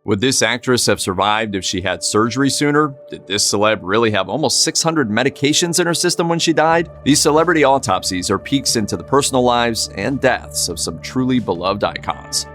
Would this actress have survived if she had surgery sooner? Did this celeb really have almost 600 medications in her system when she died? These celebrity autopsies are peeks into the personal lives and deaths of some truly beloved icons.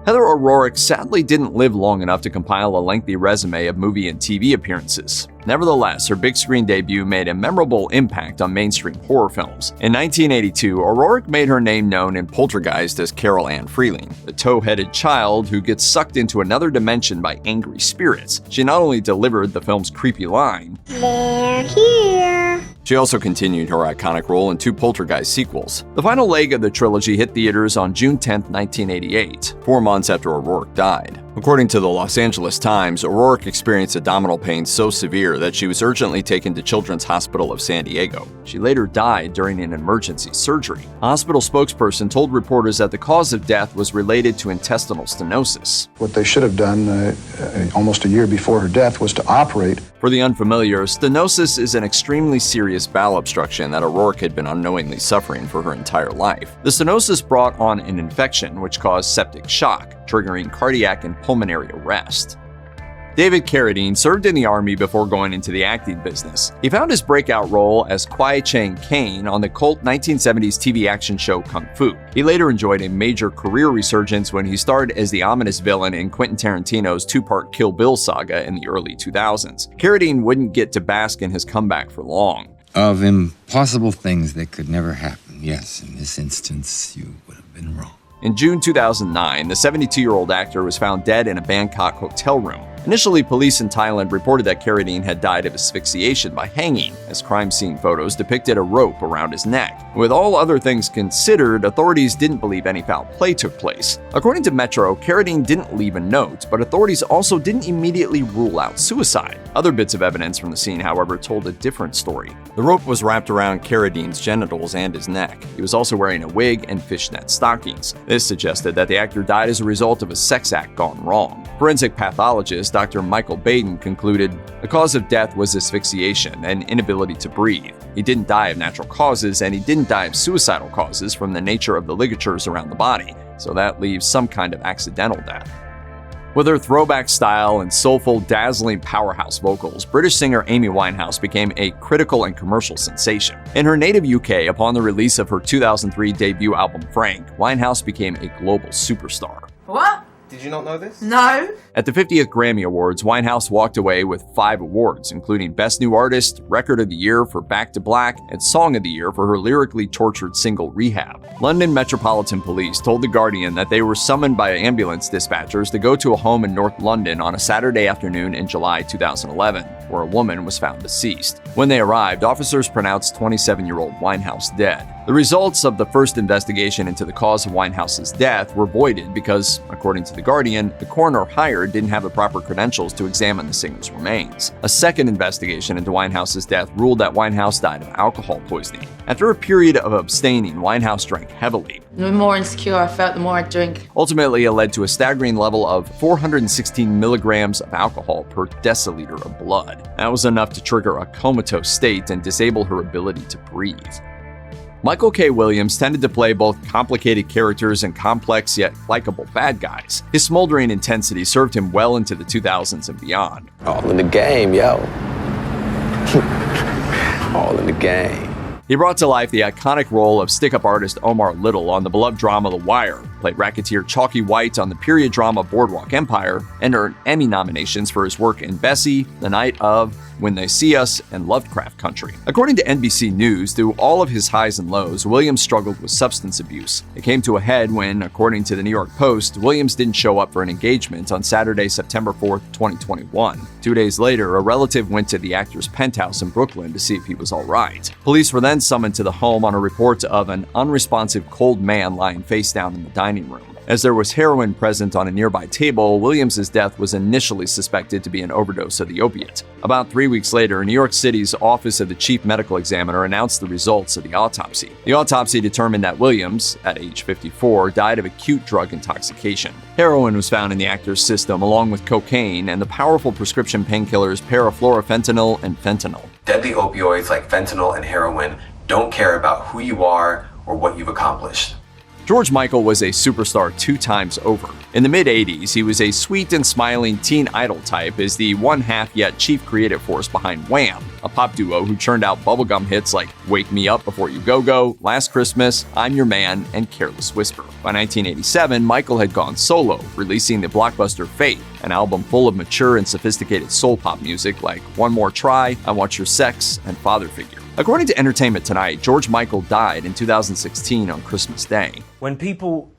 Heather O'Rourke sadly didn't live long enough to compile a lengthy resume of movie and TV appearances. Nevertheless, her big screen debut made a memorable impact on mainstream horror films. In 1982, O'Rourke made her name known in Poltergeist as Carol Ann Freeling, the tow-headed child who gets sucked into another dimension by angry spirits. She not only delivered the film's creepy line, "They're here," she also continued her iconic role in 2 Poltergeist sequels. The final leg of the trilogy hit theaters on June 10, 1988, 4 months after O'Rourke died. According to the Los Angeles Times, O'Rourke experienced abdominal pain so severe that she was urgently taken to Children's Hospital of San Diego. She later died during an emergency surgery. A hospital spokesperson told reporters that the cause of death was related to intestinal stenosis. What they should have done almost a year before her death was to operate. For the unfamiliar, stenosis is an extremely serious bowel obstruction that O'Rourke had been unknowingly suffering for her entire life. The stenosis brought on an infection which caused septic shock, triggering cardiac and pulmonary arrest. David Carradine served in the Army before going into the acting business. He found his breakout role as Kwai Chang Caine on the cult 1970s TV action show Kung Fu. He later enjoyed a major career resurgence when he starred as the ominous villain in Quentin Tarantino's 2-part Kill Bill saga in the early 2000s. Carradine wouldn't get to bask in his comeback for long. Of impossible things that could never happen, yes, in this instance, you would have been wrong. In June 2009, the 72-year-old actor was found dead in a Bangkok hotel room. Initially, police in Thailand reported that Carradine had died of asphyxiation by hanging, as crime scene photos depicted a rope around his neck. With all other things considered, authorities didn't believe any foul play took place. According to Metro, Carradine didn't leave a note, but authorities also didn't immediately rule out suicide. Other bits of evidence from the scene, however, told a different story. The rope was wrapped around Carradine's genitals and his neck. He was also wearing a wig and fishnet stockings. This suggested that the actor died as a result of a sex act gone wrong. Forensic pathologist Dr. Michael Baden concluded the cause of death was asphyxiation and inability to breathe. He didn't die of natural causes, and he didn't die of suicidal causes from the nature of the ligatures around the body, so that leaves some kind of accidental death. With her throwback style and soulful, dazzling powerhouse vocals, British singer Amy Winehouse became a critical and commercial sensation. In her native UK, upon the release of her 2003 debut album Frank, Winehouse became a global superstar. What? Did you not know this? No. At the 50th Grammy Awards, Winehouse walked away with 5 awards, including Best New Artist, Record of the Year for Back to Black, and Song of the Year for her lyrically tortured single Rehab. London Metropolitan Police told The Guardian that they were summoned by ambulance dispatchers to go to a home in North London on a Saturday afternoon in July 2011, where a woman was found deceased. When they arrived, officers pronounced 27-year-old Winehouse dead. The results of the first investigation into the cause of Winehouse's death were voided because, according to The Guardian, the coroner hired didn't have the proper credentials to examine the singer's remains. A second investigation into Winehouse's death ruled that Winehouse died of alcohol poisoning. After a period of abstaining, Winehouse drank heavily. The more insecure I felt, the more I drink. Ultimately, it led to a staggering level of 416 milligrams of alcohol per deciliter of blood. That was enough to trigger a comatose state and disable her ability to breathe. Michael K. Williams tended to play both complicated characters and complex yet likable bad guys. His smoldering intensity served him well into the 2000s and beyond. All in the game, yo. All in the game. He brought to life the iconic role of stick-up artist Omar Little on the beloved drama The Wire, played racketeer Chalky White on the period drama Boardwalk Empire, and earned Emmy nominations for his work in Bessie, The Night of, When They See Us, and Lovecraft Country. According to NBC News, through all of his highs and lows, Williams struggled with substance abuse. It came to a head when, according to the New York Post, Williams didn't show up for an engagement on Saturday, September 4th, 2021. 2 days later, a relative went to the actor's penthouse in Brooklyn to see if he was all right. Police were then summoned to the home on a report of an unresponsive cold man lying face down in the dining room. As there was heroin present on a nearby table, Williams' death was initially suspected to be an overdose of the opiate. About 3 weeks later, New York City's Office of the Chief Medical Examiner announced the results of the autopsy. The autopsy determined that Williams, at age 54, died of acute drug intoxication. Heroin was found in the actor's system along with cocaine and the powerful prescription painkillers parafluorofentanyl and fentanyl. Deadly opioids like fentanyl and heroin don't care about who you are or what you've accomplished. George Michael was a superstar 2 times over. In the mid-'80s, he was a sweet and smiling teen idol type as the one-half yet chief creative force behind Wham!, a pop duo who churned out bubblegum hits like Wake Me Up Before You Go-Go, Last Christmas, I'm Your Man, and Careless Whisper. By 1987, Michael had gone solo, releasing the blockbuster Faith, an album full of mature and sophisticated soul pop music like One More Try, I Want Your Sex, and Father Figure. According to Entertainment Tonight, George Michael died in 2016 on Christmas Day. When people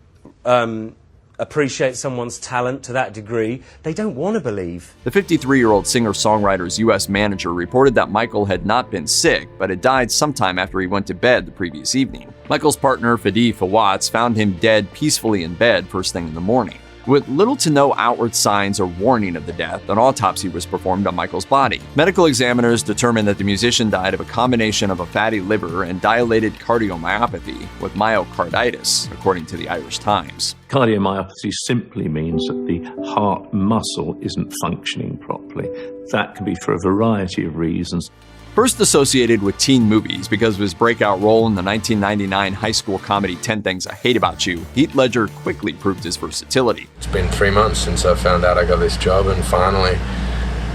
appreciate someone's talent to that degree, they don't want to believe. The 53-year-old singer-songwriter's U.S. manager reported that Michael had not been sick, but had died sometime after he went to bed the previous evening. Michael's partner, Fadi Fawaz, found him dead peacefully in bed first thing in the morning. With little to no outward signs or warning of the death, an autopsy was performed on Michael's body. Medical examiners determined that the musician died of a combination of a fatty liver and dilated cardiomyopathy with myocarditis, according to the Irish Times. Cardiomyopathy simply means that the heart muscle isn't functioning properly. That can be for a variety of reasons. First associated with teen movies because of his breakout role in the 1999 high school comedy 10 Things I Hate About You, Heath Ledger quickly proved his versatility. It's been 3 months since I found out I got this job, and finally,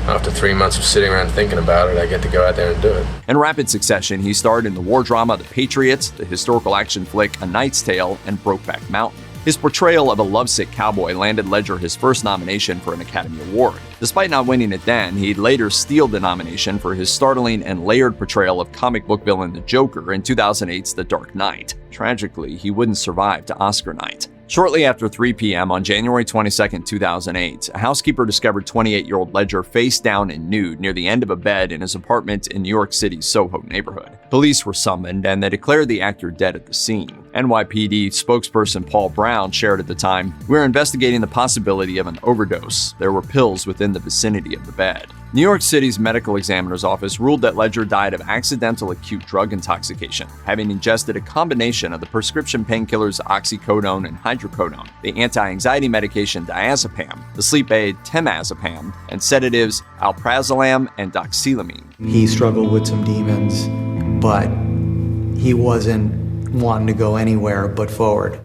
after 3 months of sitting around thinking about it, I get to go out there and do it. In rapid succession, he starred in the war drama The Patriots, the historical action flick A Knight's Tale, and Brokeback Mountain. His portrayal of a lovesick cowboy landed Ledger his first nomination for an Academy Award. Despite not winning it then, he'd later steal the nomination for his startling and layered portrayal of comic book villain the Joker in 2008's The Dark Knight. Tragically, he wouldn't survive to Oscar night. Shortly after 3 p.m. on January 22, 2008, a housekeeper discovered 28-year-old Ledger face down and nude near the end of a bed in his apartment in New York City's Soho neighborhood. Police were summoned and they declared the actor dead at the scene. NYPD spokesperson Paul Brown shared at the time, "We're investigating the possibility of an overdose. There were pills within the vicinity of the bed." New York City's medical examiner's office ruled that Ledger died of accidental acute drug intoxication, having ingested a combination of the prescription painkillers oxycodone and hydrocodone, the anti-anxiety medication diazepam, the sleep aid temazepam, and sedatives alprazolam and doxylamine. He struggled with some demons, but he wasn't wanting to go anywhere but forward.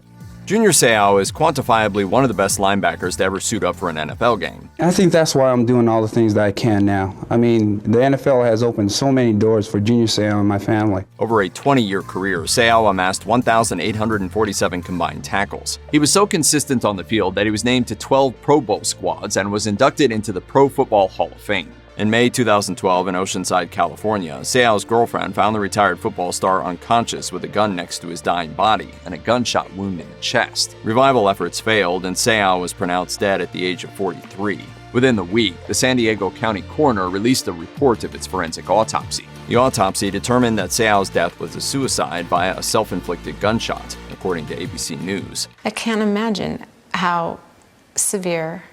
Junior Seau is quantifiably one of the best linebackers to ever suit up for an NFL game. I think that's why I'm doing all the things that I can now. I mean, the NFL has opened so many doors for Junior Seau and my family. Over a 20-year career, Seau amassed 1,847 combined tackles. He was so consistent on the field that he was named to 12 Pro Bowl squads and was inducted into the Pro Football Hall of Fame. In May 2012 in Oceanside, California, Seau's girlfriend found the retired football star unconscious with a gun next to his dying body and a gunshot wound in the chest. Revival efforts failed and Seau was pronounced dead at the age of 43. Within the week, the San Diego County coroner released a report of its forensic autopsy. The autopsy determined that Seau's death was a suicide via a self-inflicted gunshot, according to ABC News. I can't imagine how severe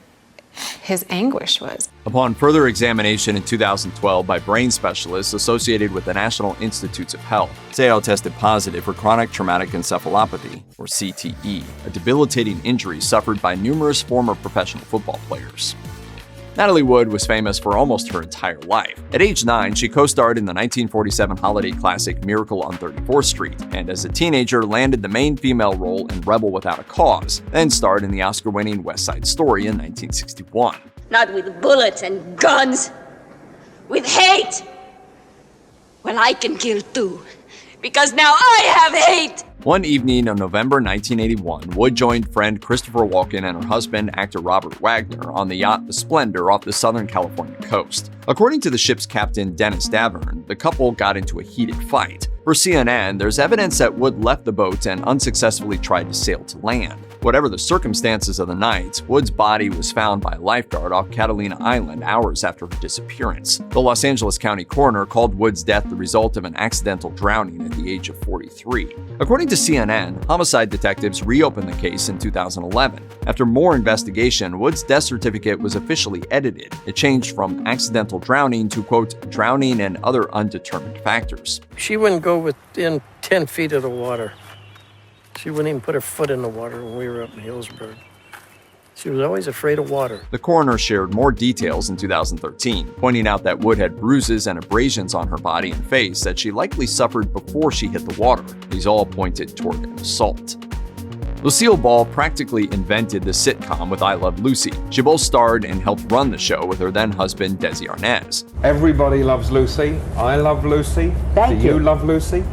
his anguish was. Upon further examination in 2012 by brain specialists associated with the National Institutes of Health, Seau tested positive for chronic traumatic encephalopathy, or CTE, a debilitating injury suffered by numerous former professional football players. Natalie Wood was famous for almost her entire life. At age 9, she co-starred in the 1947 holiday classic Miracle on 34th Street, and as a teenager landed the main female role in Rebel Without a Cause, then starred in the Oscar-winning West Side Story in 1961. Not with bullets and guns, with hate. Well, I can kill too, because now I have hate. One evening in November 1981, Wood joined friend Christopher Walken and her husband, actor Robert Wagner, on the yacht The Splendor off the Southern California coast. According to the ship's captain, Dennis Davern, the couple got into a heated fight. For CNN, there's evidence that Wood left the boat and unsuccessfully tried to sail to land. Whatever the circumstances of the night, Wood's body was found by a lifeguard off Catalina Island hours after her disappearance. The Los Angeles County coroner called Wood's death the result of an accidental drowning at the age of 43. According to CNN, homicide detectives reopened the case in 2011. After more investigation, Wood's death certificate was officially edited. It changed from accidental drowning to, quote, drowning and other undetermined factors. She wouldn't go within 10 feet of the water. She wouldn't even put her foot in the water when we were up in Hillsburg. She was always afraid of water. The coroner shared more details in 2013, pointing out that Wood had bruises and abrasions on her body and face that she likely suffered before she hit the water. These all pointed toward an assault. Lucille Ball practically invented the sitcom with I Love Lucy. She both starred and helped run the show with her then-husband, Desi Arnaz. Everybody loves Lucy. I love Lucy. Thank you. Do you love Lucy?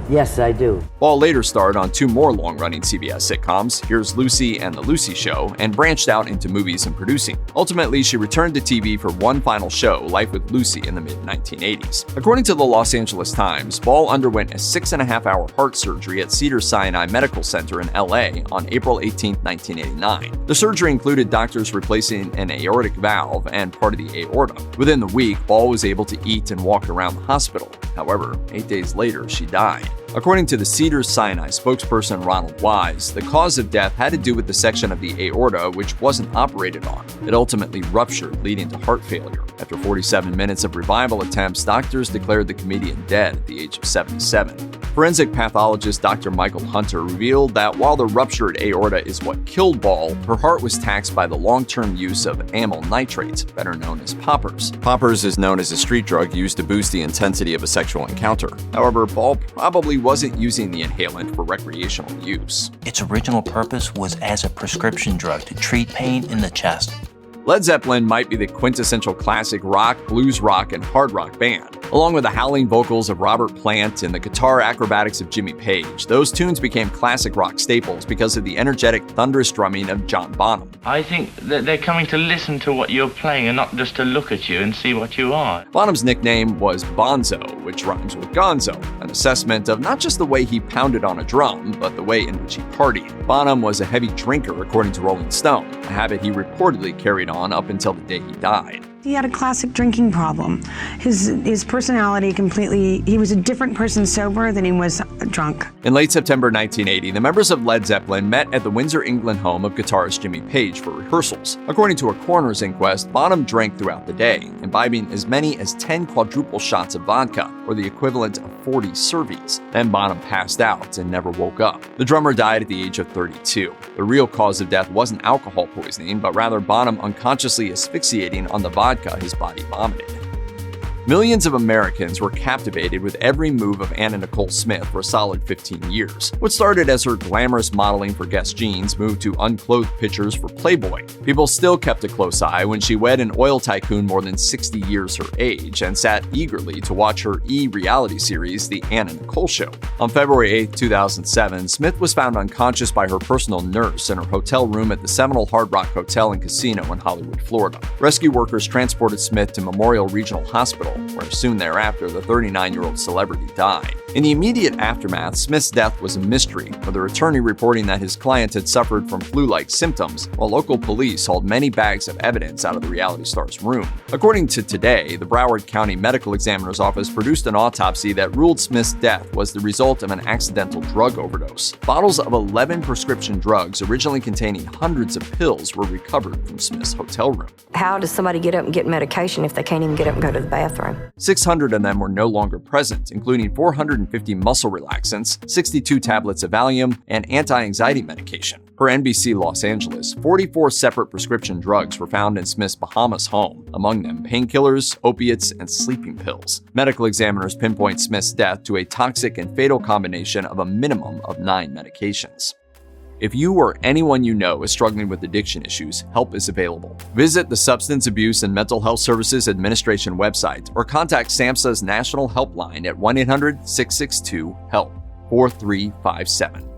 Yes, I do. Ball later starred on 2 more long-running CBS sitcoms, Here's Lucy and The Lucy Show, and branched out into movies and producing. Ultimately, she returned to TV for one final show, Life with Lucy, in the mid-1980s. According to the Los Angeles Times, Ball underwent a 6.5-hour heart surgery at Cedars-Sinai Medical Center in LA on April 18, 1989. The surgery included doctors replacing an aortic valve and part of the aorta. Within the week, Ball was able to eat and walk around the hospital. However, 8 days later, she died. According to the Cedars-Sinai spokesperson Ronald Wise, the cause of death had to do with the section of the aorta which wasn't operated on. It ultimately ruptured, leading to heart failure. After 47 minutes of revival attempts, doctors declared the comedian dead at the age of 77. Forensic pathologist Dr. Michael Hunter revealed that while the ruptured aorta is what killed Ball, her heart was taxed by the long-term use of amyl nitrate, better known as poppers. Poppers is known as a street drug used to boost the intensity of a sexual encounter. However, Ball probably wasn't using the inhalant for recreational use. Its original purpose was as a prescription drug to treat pain in the chest. Led Zeppelin might be the quintessential classic rock, blues rock, and hard rock band. Along with the howling vocals of Robert Plant and the guitar acrobatics of Jimmy Page, those tunes became classic rock staples because of the energetic, thunderous drumming of John Bonham. I think that they're coming to listen to what you're playing and not just to look at you and see what you are. Bonham's nickname was Bonzo, which rhymes with gonzo, an assessment of not just the way he pounded on a drum, but the way in which he partied. Bonham was a heavy drinker, according to Rolling Stone, a habit he reportedly carried on up until the day he died. He had a classic drinking problem. His personality he was a different person sober than he was drunk. In late September 1980, the members of Led Zeppelin met at the Windsor, England home of guitarist Jimmy Page for rehearsals. According to a coroner's inquest, Bonham drank throughout the day, imbibing as many as 10 quadruple shots of vodka, or the equivalent of 40 servings. Then Bonham passed out and never woke up. The drummer died at the age of 32. The real cause of death wasn't alcohol poisoning, but rather Bonham unconsciously asphyxiating on the vodka his body vomited. Millions of Americans were captivated with every move of Anna Nicole Smith for a solid 15 years. What started as her glamorous modeling for Guess Jeans moved to unclothed pictures for Playboy. People still kept a close eye when she wed an oil tycoon more than 60 years her age and sat eagerly to watch her reality series, The Anna Nicole Show. On February 8, 2007, Smith was found unconscious by her personal nurse in her hotel room at the Seminole Hard Rock Hotel and Casino in Hollywood, Florida. Rescue workers transported Smith to Memorial Regional Hospital, where soon thereafter the 39-year-old celebrity died. In the immediate aftermath, Smith's death was a mystery, with her attorney reporting that his client had suffered from flu-like symptoms, while local police hauled many bags of evidence out of the reality star's room. According to Today, the Broward County Medical Examiner's Office produced an autopsy that ruled Smith's death was the result of an accidental drug overdose. Bottles of 11 prescription drugs, originally containing hundreds of pills, were recovered from Smith's hotel room. How does somebody get up and get medication if they can't even get up and go to the bathroom? 600 of them were no longer present, including 450 muscle relaxants, 62 tablets of Valium, and anti-anxiety medication. Per NBC Los Angeles, 44 separate prescription drugs were found in Smith's Bahamas home, among them painkillers, opiates, and sleeping pills. Medical examiners pinpoint Smith's death to a toxic and fatal combination of a minimum of 9 medications. If you or anyone you know is struggling with addiction issues, help is available. Visit the Substance Abuse and Mental Health Services Administration website or contact SAMHSA's National Helpline at 1-800-662-HELP 4357.